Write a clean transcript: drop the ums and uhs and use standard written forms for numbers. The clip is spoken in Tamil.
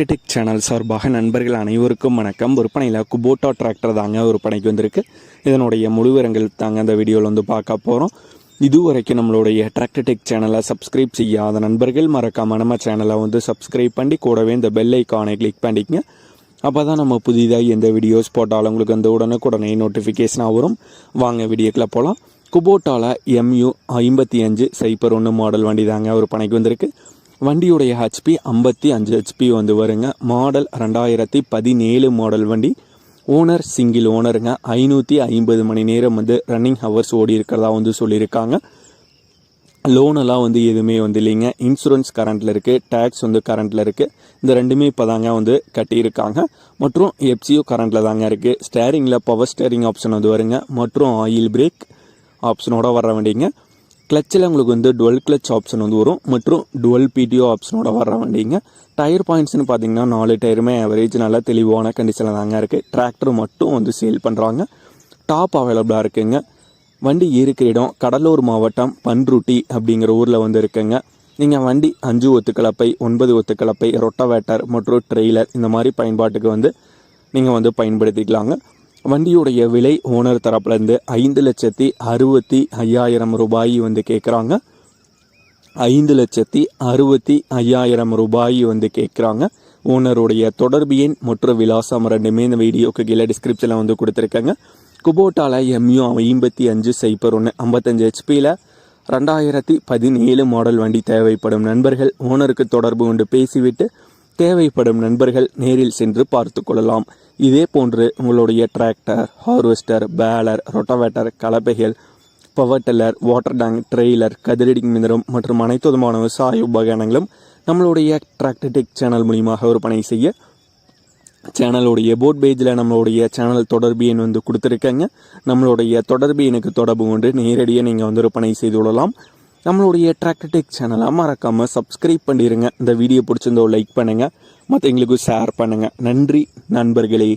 டிராக்டர்டெக் சேனல் சார்பாக நண்பர்கள் அனைவருக்கும் வணக்கம். விற்பனையில் குபோட்டா டிராக்டர் தாங்க விற்பனைக்கு வந்திருக்கு. இதனுடைய முழுவிவரங்கள் தாங்க அந்த வீடியோவில் வந்து பார்க்க போகிறோம். இதுவரைக்கும் நம்மளுடைய டிராக்டர்டெக் சேனலை சப்ஸ்கிரைப் செய்யாத நண்பர்கள் மறக்காமல் நம்ம சேனலை வந்து சப்ஸ்கிரைப் பண்ணி கூடவே இந்த பெல் ஐக்கானை கிளிக் பண்ணிக்கங்க. அப்போ தான் நம்ம புதிதாக எந்த வீடியோஸ் போட்டாலும் உங்களுக்கு வந்து உடனே நோட்டிஃபிகேஷனாக வரும். வாங்க வீடியோக்குள்ள போகலாம். குபோட்டாவில் MU 5501 மாடல் வண்டி தாங்க விற்பனைக்கு வந்திருக்கு. வண்டியுடைய ஹெச்பி 55 ஹெச்பி வந்து வருங்க. மாடல் 2017 மாடல் வண்டி. ஓனர் சிங்கிள் ஓனருங்க. 550 மணி நேரம் வந்து ரன்னிங் ஹவர்ஸ் ஓடி இருக்கிறதா வந்து சொல்லியிருக்காங்க. லோனெல்லாம் வந்து எதுவுமே வந்து இல்லைங்க. இன்சூரன்ஸ் கரண்ட்டில் இருக்குது, டேக்ஸ் வந்து கரண்ட்டில் இருக்குது. இந்த ரெண்டுமே இப்போ தாங்க வந்து கட்டியிருக்காங்க. மற்றும் FCO கரண்ட்டில் தாங்க இருக்குது. ஸ்டேரிங்கில் பவர் ஸ்டேரிங் ஆப்ஷன் வந்து வருங்க. மற்றும் ஆயில் பிரேக் ஆப்ஷனோட வர வண்டிங்க. கிளச்சில் உங்களுக்கு வந்து டுவெல் கிளச் ஆப்ஷன் வந்து வரும். மற்றும் டுவெல் PTO ஆப்ஷனோட வர வண்டிங்க. டயர் பாயிண்ட்ஸ்னு பார்த்தீங்கன்னா 4 டயருமே ஆவரேஜ் நல்லா தெளிவான கண்டிஷனில் தாங்க இருக்குது. டிராக்டர் மட்டும் வந்து சேல் பண்ணுறாங்க. டாப் அவைலபிளாக இருக்குங்க. வண்டி இருக்கிற இடம் கடலூர் மாவட்டம் பன்ருட்டி அப்படிங்கிற ஊரில் வந்து இருக்குங்க. நீங்கள் வண்டி 5 ஒத்துக்கலப்பை, 9 ஒத்துக்கலப்பை, ரொட்டவேட்டர் மற்றும் ட்ரெய்லர் இந்த மாதிரி பயன்பாட்டுக்கு வந்து நீங்கள் வந்து பயன்படுத்திக்கலாங்க. வண்டியுடைய விலை ஓனர் தரப்புலேருந்து 5,65,000 ரூபாய் வந்து கேட்குறாங்க. 5,65,000 ரூபாய் வந்து கேட்குறாங்க. ஓனருடைய தொடர்பு எண் மற்றும் விலாசம் ரெண்டுமே இந்த வீடியோக்கு கீழே டிஸ்கிரிப்ஷனில் வந்து கொடுத்துருக்கேங்க. குபோட்டாவில் MU 5501 55 ஹெச்பியில் 2017 மாடல் வண்டி தேவைப்படும் நண்பர்கள் ஓனருக்கு தொடர்பு கொண்டு பேசிவிட்டு தேவைப்படும் நண்பர்கள் நேரில் சென்று பார்த்து கொள்ளலாம். இதே போன்று உங்களுடைய டிராக்டர், ஹார்வெஸ்டர், பேலர், ரொட்டவேட்டர், கலப்பைகள், power tiller, water tank, trailer, கதிரடிக்கும் இயந்திரம் மற்றும் அனைத்து விதமான விவசாய உபகரணங்களும் நம்மளுடைய டிராக்டர்டெக் சேனல் மூலியமாக விற்பனை செய்ய சேனலுடைய போட் பேஜில் நம்மளுடைய சேனல் தொடர்பு எண் வந்து கொடுத்துருக்கேங்க. நம்மளுடைய தொடர்பு எனக்கு தொடர்பு கொண்டு நேரடியாக நீங்கள் வந்து விற்பனை செய்து கொள்ளலாம். நம்மளுடைய டிராக்டர்டெக் சேனலை மறக்காமல் சப்ஸ்கிரைப் பண்ணிடுங்க. இந்த வீடியோ பிடிச்சிருந்தோ லைக் பண்ணுங்கள், மற்றவங்களுக்கு ஷேர் பண்ணுங்கள். நன்றி நண்பர்களே.